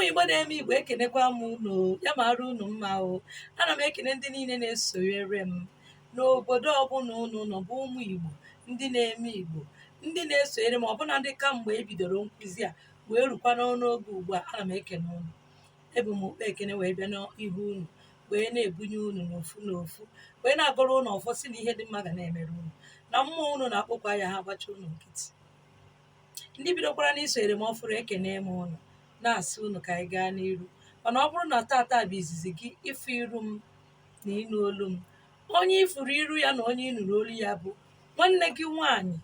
Igbo na-eme Igbo ekenekwa m unu, ya mara unu mma o. Ana m ekene ndị niile na-esonyere m n'obodo ọbụla unu nọ, bụ ụmụ Igbo ndị na-eme Igbo, ndị na-esonyere m ọbụna ndị kamgbe e bidoro nkụzi a wee rukwa n'oge ugbu a. Ana m ekene unu, ebu m okpe ekene wee bịa n'ihu unu, wee na-ebunye unu n'ofu n'ofu, wee na-agọrọ unu ọfọ si na ihe dị mma ga na-emere unu, na mmụọ unu na-akpọkwa ya ha agbacha unu nkịtị. Ndị bidokwara n'isonyere m ọfụrụ ekene m unu, na-asị unu ka anyị gaa n'iru. Mana ọ bụrụ na tata bụ izizi gị ịfụ iru m na ịnụ olu m, onye ifuru iru ya na onye ịnụrụ olu ya bụ nwanne gị nwaanyị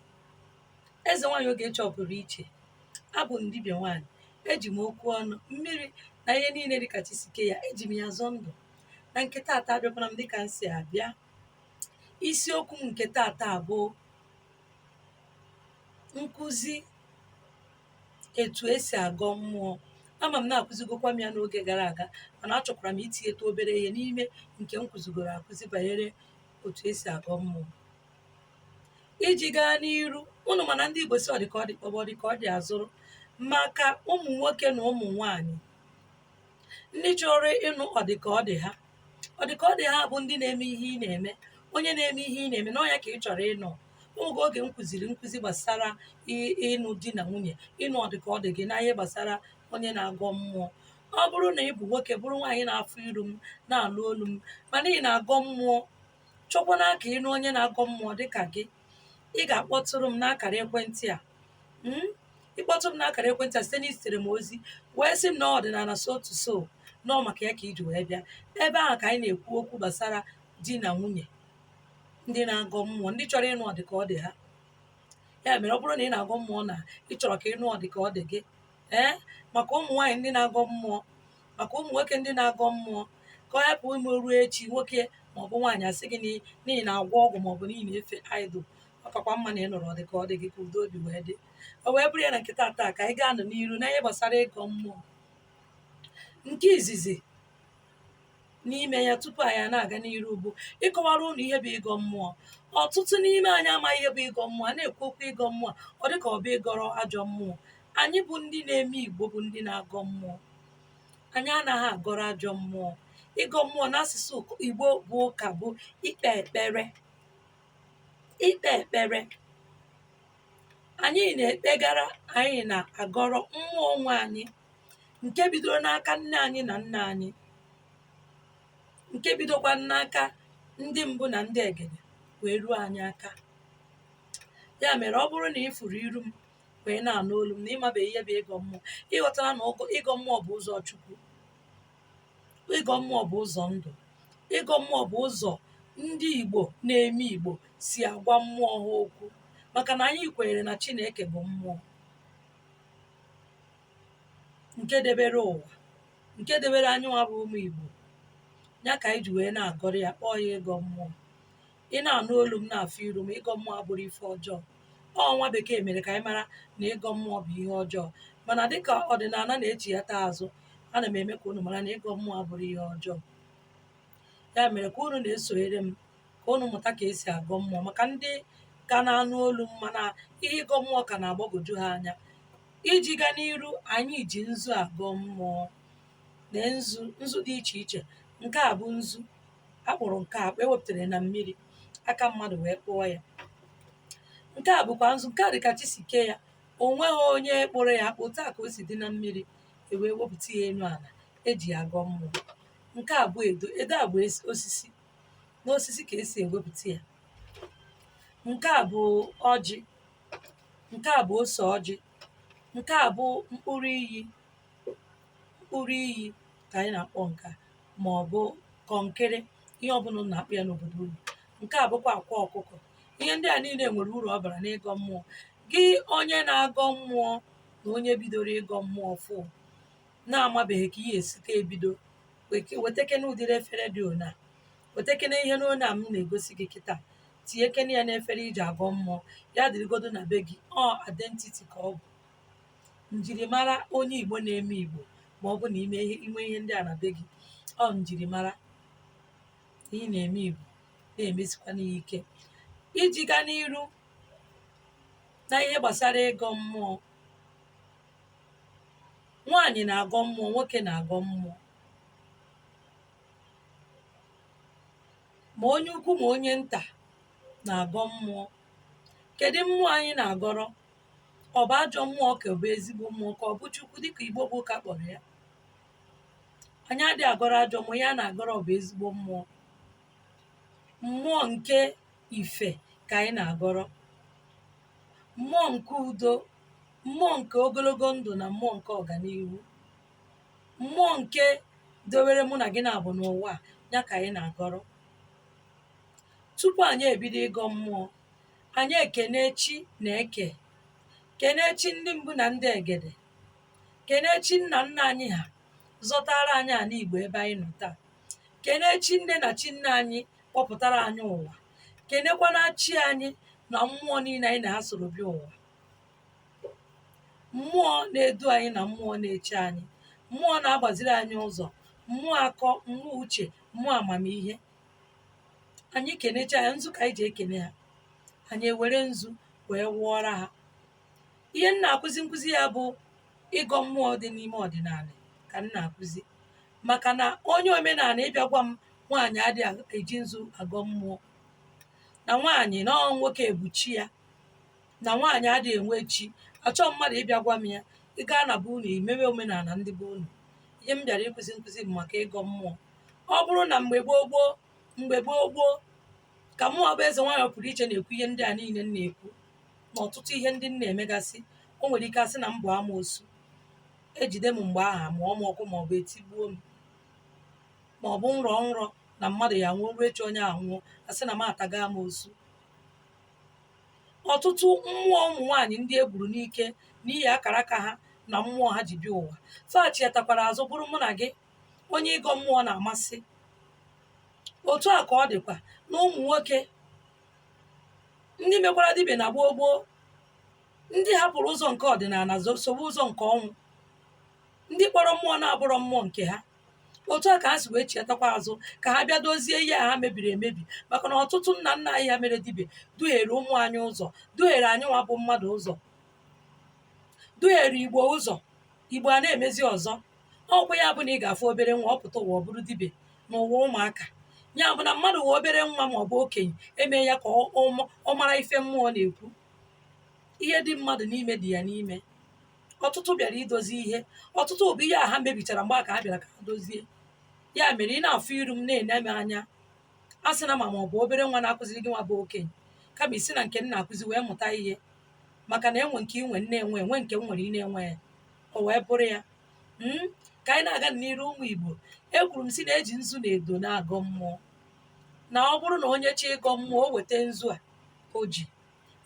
eze nwaanyị Ogechi ọpụrụ iche. Abụ m dibịa nwaanyị, eji m okwu ọnụ, mmiri na ihe niile dịka Chisike ya, eji m ya zọọ ndụ. Na nke tata abịakwara m dịka m si abịa. Isiokwu m nke tata bụ nkụzi etu esi agọ mmụọ. Ama m na-akụzigokwa m ya n'oge gara aga, mana achọkwara m itinyeta obere ihe n'ime nke m kụzigoro akụzi banyere otu esi agọ mmụọ. Iji gaa n'iru, unu mana ndị Igbo si ọ dị ka ọ dị kpọbọ, dị ka ọ dị azụrụ, maka ụmụ nwoke na ụmụ nwanyị ndị chọrọ ịnụ ọdịka ọ dị ha. Ọdịka ọ dị ha bụ ndị na-eme ihe ị na-eme. Onye na-eme ihe ị na-eme n'ọnya ka ị chọrọ ịnụ. Oge oge m kụziri nkụzi gbasara ịnụ di na nwunye, ịnụ ọdịka ọ dị gị na ihe gbasara onye na-agọ mmụọ. Ọ bụrụ na ị bụ nwoke, bụrụ nwaanyị na-afụ iru m, na-alụ olu m, mana ị na-agọ mmụọ, chọkwana ka ịnụ onye na-agọ mmụọ dịka gị, ị ga-akpọtụrụ m n'akara ekwentị a. Ịkpọtụrụ m n'akara ekwentị a site na isitere m ozi wee sị m na ọdịnala so to so, nọọ maka ya ka iji wee bịa. Ebe ahụ ka anyị na-ekwu okwu gbasara di na nwunye, ndị na-agọ mmụọ, ndị chọrọ ịnụ ọdịka ọ dị ha. Ya mere, ọ bụrụ na ị na-agọ mmụọ na ị chọrọ ka ịnụ ọdịka ọ dị gị, maka ụmụ nwaanyị ndị na-agọ mmụọ, maka ụmụ nwoke ndị na-agọ mmụọ, ka ọ hapụ ime ruo echi nwoke maọbụ nwaanyị asị gị n'ihi na-agwọ ọgwụ maọbụ n'ihi na-efe idol. Ọ kakwa mma na ị nụrụ ọdịka ọ dị gị ka udo obi wee dị. O wee bụrụ ya na nkịta taa ka anyị gaa nọ n'iru na ihe gbasara ịgọ mmụọ. Nke izizi n'ime ya, tupu anyị na-aga n'iru, bụ ịkọwara ụnụ ihe bụ ịgọ mmụọ. Ọtụtụ n'ime anyị amaghị ihe bụ ịgọ mmụọ. A na-ekwu okwu ịgọ mmụọ, ọ dị ka ọ bụ ịgọrọ ajọ mmụọ. Anyị bụ ndị na-eme Igbo, bụ ndị na-agọ mmụọ. Anyị anaghị agọrọ ajọ mmụọ. Ịgọ mmụọ n'asụsụ Igbo bụ ụka, bụ ikpe ekpere. Ikpe ekpere, anyị na-ekpegara, anyị na-agọrọ mmụọ onwe anyị, nke bidoro n'aka nne anyị na nna anyị, nke bidokwa n'aka ndị mbụ na ndị egede wee ruo anyị aka. Ya mere, ọ bụrụ na ị furu iru m wee na-anụ olu m na ịmabeghị ihe bụ ịgọ mmụọ, ịghọtara na ịgọ mmụọ bụ ụzọ Chukwu. Ịgọ mmụọ bụ ụzọ ndụ. Ịgọ mmụọ bụ ụzọ ndị Igbo na-eme Igbo si agwa mmụọ ha okwu, maka na anyị kwenyere na Chineke bụ mmụọ nke debere ụwa, nke debere anyị nwa bụ ụmụ Igbo. Ya ka anyị ji wee na-agọrọ ya, kpọọ ya ịgọ mmụọ. Ị na-anụ olu m, na-afụ iru m, ịgọ mmụọ abụrụ ife ọjọọ. Nwa bekee mere ka anyị mara na ịgọ mmụọ bụ ihe ọjọọ, mana dịka ọdịnala na-echi ya taa azụ, ana m eme ka unu mara na ịgọ mmụọ abụrụ ihe ọjọọ. Ya mere, ka unu na-esonyere m ka unu mụta ka esi agọ mmụọ, maka ndị ka na-anụ olu m mana ihe ịgọ mmụọ ka na-agbagwoju ha anya. Iji gaa n'iru, anyị ji nzu agọ mmụọ, na nzu dị iche iche. Nke a bụ nzu akpụrụ, nke a ewepụtara na mmiri, aka mmadụ wee kpụọ ya. Nke a bụkwa nzu, nke a dịka Chisike ya, o nweghị onye kpụrụ ya akpụ, taa ka o si dị na mmiri, ewee wepụta ya elu ala, eji agọ mmụọ. Nke a bụ edo. Edo a bụ osisi, n'osisi ka esi ewepụta ya. Nke a bụ ọjị. Nke a bụ ose ọjị. Nke a bụ mkpụrụ iyi. Mkpụrụ iyi ka anyị na-akpọ nke a, ma ọ bụ kọnkịrị, ihe ọbụla na-akpụ ya n'obodo unu. Nke a bụkwa akwa ọkụkọ. Ihe ndị a niile nwere uru ọ bara n'ịgọ mmụọ. Gị onye na-agọ mmụọ na onye bidoro ịgọ mmụọ fụ na-amabeghị ka ihe esi ka ebido, wetekene ụdịrị efere dị ona, wetekene ihe n'one a m na-egosi gị kịta, tinyekene ya n'efere iji agọ mmụọ. Ya dịrịgodo na be gị, ọ identity ka ọ bụ, njirimara onye Igbo na-eme Igbo. Ma ọ bụ na inwe ihe ndị a na be gị, ọ njirimara ị na-eme Igbo, na-emesikwa n'ihe ike. Iji gaa n'iru na ihe gbasara ịgọ mmụọ, nwaanyị na-agọ mmụọ, nwoke na-agọ mmụọ, ma onye ukwu ma onye nta na-agọ mmụọ. Kedu mmụọ anyị na-agọrọ? Ọ bụ ajọ mmụọ ka ọ bụ ezigbo mmụọ ka ọ bụ Chukwu dịka Igbo bụ ụka kpọrọ ya? Anyị adịghị agọrọ ajọ mmụọ, ya na-agọrọ ọ bụ ezigbo mmụọ. Mmụọ nke ife ka anyị na-agọrọ, mmụọ nke udo, mmụọ nke ogologo ndụ na mmụọ nke ọganihu, mmụọ nke dowere mụ na gị na-abụ n'ụwa ya ka anyị na-agọrọ. Tupu anyị ebido ịgọ mmụọ, anyị ekene chi na eke, kene chi ndị mbụ na ndị egede, kene chi nna nna anyị ha zọtara anyị ala Igbo ebe anyị nọ taa, kene chi nne na chi nne anyị kpọpụtara anyị ụwa, kenekwana chi anyị na mmụọ niile anyị na ha soro bịa ụwa, mmụọ na-edu anyị na mmụọ na-eche anyị, mmụọ na-agbaziri anyị ụzọ, mmụọ akọ, mmụọ uche, mmụọ amamihe. Anyị kenecha ya, nzu ka anyị ji ekene ha, anyị ewere nzu wee wụọra ha. Ihe m na-akụzi nkụzi ya bụ ịgọ mmụọ dị n'ime ọdịnala ka m na-akụzi, maka na onye omenala ịbịa gwa m nwaanyị adịghị eji nzu agọ mmụọ, na nwaanyị na nwoke ebuchi ya, na nwaanyị adịghị enwe chi, achọ mmadụ ịbịa gwa m ya. Ị gaa na be unu imewe omenala ndị be unu. Ihe m bịara ịkụzi nkụzi bụ maka ịgọ mmụọ. Ọ bụrụ na mgbe gboo gboo ka mmụọ bụ eze nwaanyị pụrụ iche na-ekwu ihe ndị a niile m na-ekwu, na ọtụtụ ihe ndị m na-emegasị, o nwere ike asị na m bụ amoosu, ejide m mgbe aha mụọ m ọkụ maọbụ etigbuo m, maọbụ nrọ na mmadụ ya nwụọ ruo echi onye ahụ nwụọ asị na m ataga amoosu. Ọtụtụ mmụọ ụmụ nwaanyị ndị e gburu n'ike n'ihi akara aka ha na mmụọ ha ji bịa ụwa, fachiatakwara azụ bụrụ mụ na gị onye ịgọ mmụọ na-amasị. Otu a ka ọ dịkwa na ụmụ nwoke ndị mekwara dibịa na gboo gboo, ndị hapụrụ ụzọ nke ọdịnala sowe ụzọ nke ọnwụ, ndị kpọrọ mmụọ na-abụrọ mmụọ nke ha. Otu a ka ha si wee chiatakwa azụ ka ha bịa dozie ihe a ha mebiri emebi, maka na ọtụtụ nna nna anyị ha mere dibịa duhiere ụmụ anyị ụzọ, duhiere anyị nwa bụ mmadụ ụzọ, duhiere Igbo ụzọ. Igbo a na-emezi ọzọ. Ọkwa ya bụ na ị ga-afụ obere nwa ọ pụta ụwa ọ bụrụ dibịa n'ụwa ụmụaka. Ya bụ na mmadụ wee obere nwa ma ọ bụ okenye eme ya ka ọ mara ife mmụọ na-ekwu. Ihe dị mmadụ n'ime dị ya n'ime. Ọtụtụ bịara idozi ihe, ọtụtụ bụ ihe a ha mebichara mgbe a ka ha bịara ka ha dozie. Ya mere ị na-afụ iru m na-ene m anya, a sị na ma ọ bụ obere nwa na-akụziri gị nwa bụ okenye, kama isi na nke m na-akụzi wee mụta ihe, maka na enwe nke inwe na-enwe enwe nke m nwere ị na-enwe ya, o wee bụrụ ya. Ka anyị na-aga n'iru ụmụ Igbo, ekwuru m si na eji nzu na edo na-agọ mmụọ, na ọ bụrụ na onye chi ịgọ mmụọ o weta nzu a o ji,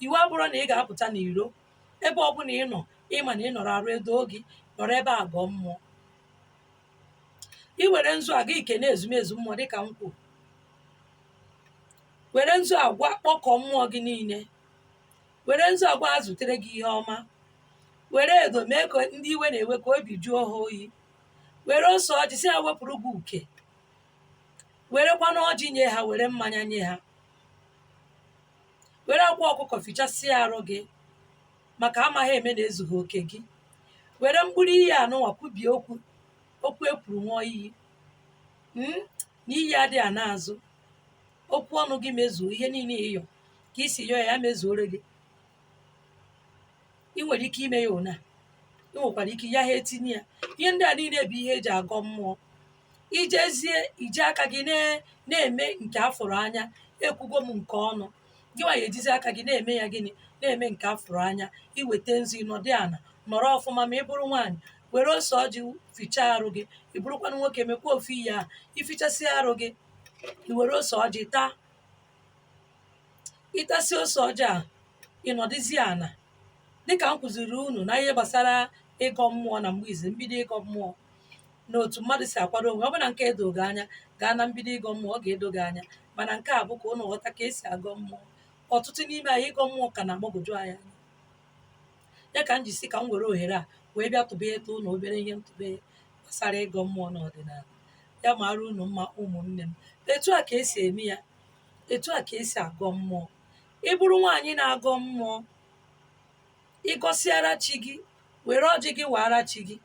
iwu abụrụ na ị ga-apụta n'iro ebe ọ bụla ị nọ, ịma na ị nọrọ arụ edo gị nọrọ ebe a gọọ mmụọ. I were nzu aga ikene ezumezu mmụọ dịka m kwuru, were nzu agwa kpọkọọ mmụọ gị niile, were nzu agwa ha zutere gị ihe ọma, were edo mee ka ndị iwe na-ewe ka obi jụọ ha oyi, were ose ọjị si ha wepụrụ gị uke, werekwana ọjị nye ha, were mmanya nye ha, were akwa ọkụkọ fichasịa arụ gị maka amaghị eme na ezughị oke gị, were mkpụrụ iyi anụnwa kwubie okwu ekwuru ṅụọ iyi, na iyi adịghị ana azụ, okwu ọnụ gị mezuo ihe niile ịyọ ka isi yọọ ya mezuore gị. Ị nwere ike ime ya ụna, ị nwekwara ike ya ha etinye ya. Ihe ndị a niile bụ ihe eji agọ mmụọ. Ijezie ije aka gị na-eme nke afụrụ anya, ekwugo m nke ọnụ, gị nwa ya ejizi aka gị na-eme ya gịnị, na-eme nke afụrụ anya. Iweta nzu ịnọdị ana nọrọ ọfụma, ma ị bụrụ nwaanyị were ose ọjị fichaa arụ gị, ị bụrụkwana nwoke mekwa ofu iyi ahụ, ifichasị arụ gị, i were ose ọjị taa, ịtasị ose ọjị a ịnọdịzie ana. Dịka m kụziri unu na ihe gbasara ịgọ mmụọ na mgbe izi mbido ịgọ mmụọ na otu mmadụ si akwado onwe, ọ bụ na nke edoghị anya gaa na mbido ịgọ mmụọ, ọ ga-edoghị anya, mana nke a bụ ka unu ghọta ka esi agọ mmụọ. Ọtụtụ n'ime anyị ịgọ mmụọ ka na-agbagwoju anyị anya. Ya ka m ji si ka m were ohere a wee bịa tụba eto unu obere ihe ntụbe gbasara ịgọ mmụọ n'ọdịnala. Ya mara unu mma ụmụnne m. Etu a ka esi eme ya, etu a ka esi agọ mmụọ. Ị bụrụ nwaanyị na-agọ mmụọ, ịgọsiara chi gị, were ọjị gị waara chi gị,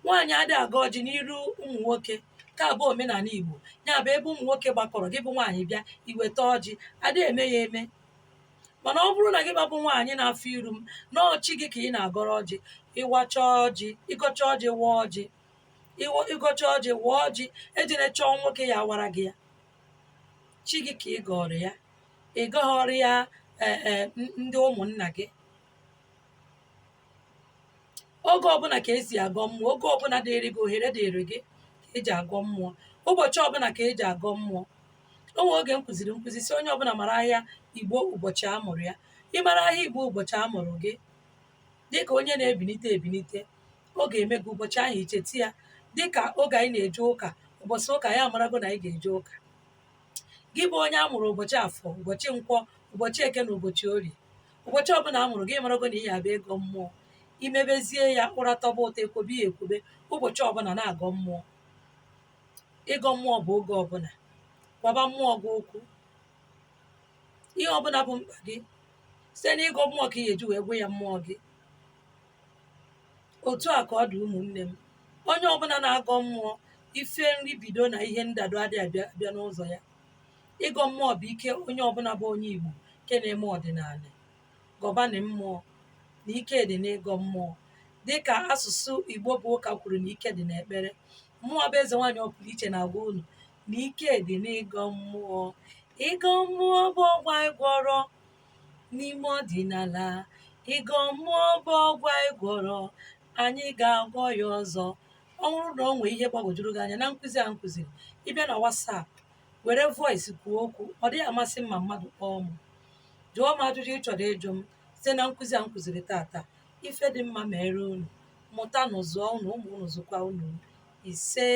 nwaanyị adịghị aga ọjị n'iru ụmụ nwoke. Nke a bụ omenala Igbo. Ya bụ ebe ụmụ nwoke gbakọrọ, gị bụ nwaanyị bịa iweta ọjị, adịghị eme ya eme. Mana ọ bụrụ na gị babụ nwaanyị na-afụ iru m na ọchị gị ka ị na-agọrọ ọjị, ịwacha ọjị, ịgọcha ọjị wụọ ọjị, ịgọcha ọjị wụọ ọjị, ejine chọọ nwoke ya awara gị ya. Chi gị ka ị gọrọ ya, ị gọghọrọ ya ndị ụmụnna gị. Oge ọbụla ka esi agọ mmụọ, oge ọbụla dịrị gị, ohere dịrị gị ka eji agọ mmụọ. Ụbọchị ọbụla ka eji agọ mmụọ. O nwere oge m kụziri nkụzi si onye ọbụla mara ahịa Igbo ụbọchị a mụrụ ya. Ịmara ahịa Igbo ụbọchị a mụrụ gị, dịka onye na-ebilite ebilite, ọ ga-eme gị ụbọchị ahụ icheta ya. Dịka oge anyị na-eje ụka, ụbọchị ụka ya amarago na anyị ga-eje ụka. Gị bụ onye a mụrụ ụbọchị Afọ, ụbọchị Nkwọ, ụbọchị Eke na ụbọchị Orie, ụbọchị ọbụla a mụrụ gị marago na ihe abịa ịgọ mmụọ. Imebezie ya ụra tọba ụtọ, ekwobe ya ekwobe, ụbọchị ọbụla na-agọ mmụọ. Ịgọ mmụọ bụ oge ọbụla. Gwaba mmụọ gị okwu. Ihe ọbụla bụ mkpa gị, site n'ịgọ mmụọ ka ị ga-eji wee gwa ya mmụọ gị. Otu a ka ọ dị ụmụnne m. Onye ọbụla na-agọ mmụọ, ife nri bido na ihe ndado adịghị abịa n'ụzọ ya. Ịgọ mmụọ bụ ike onye ọbụla bụ onye Igbo nke na-eme ọdịnala. Gọbanị mmụọ na ike dị n'ịgọ mmụọ. Dịka asụsụ Igbo bụ ụka kwuru na ike dị n'ekpere, mmụọ bụ eze nwaanyị ọ pụrụ iche na-agwa unu na ike dị n'ịgọ mmụọ. Ịgọ mmụọ bụ ọgwụ anyị gwọrọ n'ime ọdịnala. Ịgọ mmụọ bụ ọgwụ anyị gwọrọ, anyị ga-agwọ ya ọzọ. Ọ bụrụ na o nwee ihe gbagwojuru gị anya na nkụzi a nkụziri, ịbịa na WhatsApp were voice kwuo okwu. Ọ dịghị amasị m ma mmadụ kpọọ m. Jụọ m ajụjụ ị chọrọ ịjụ m site na nkụzi a nkụziri tata. Ife dị mma mere unu, mụta nụ, zụọ unu, ụmụ unu zụkwa unu. Ise.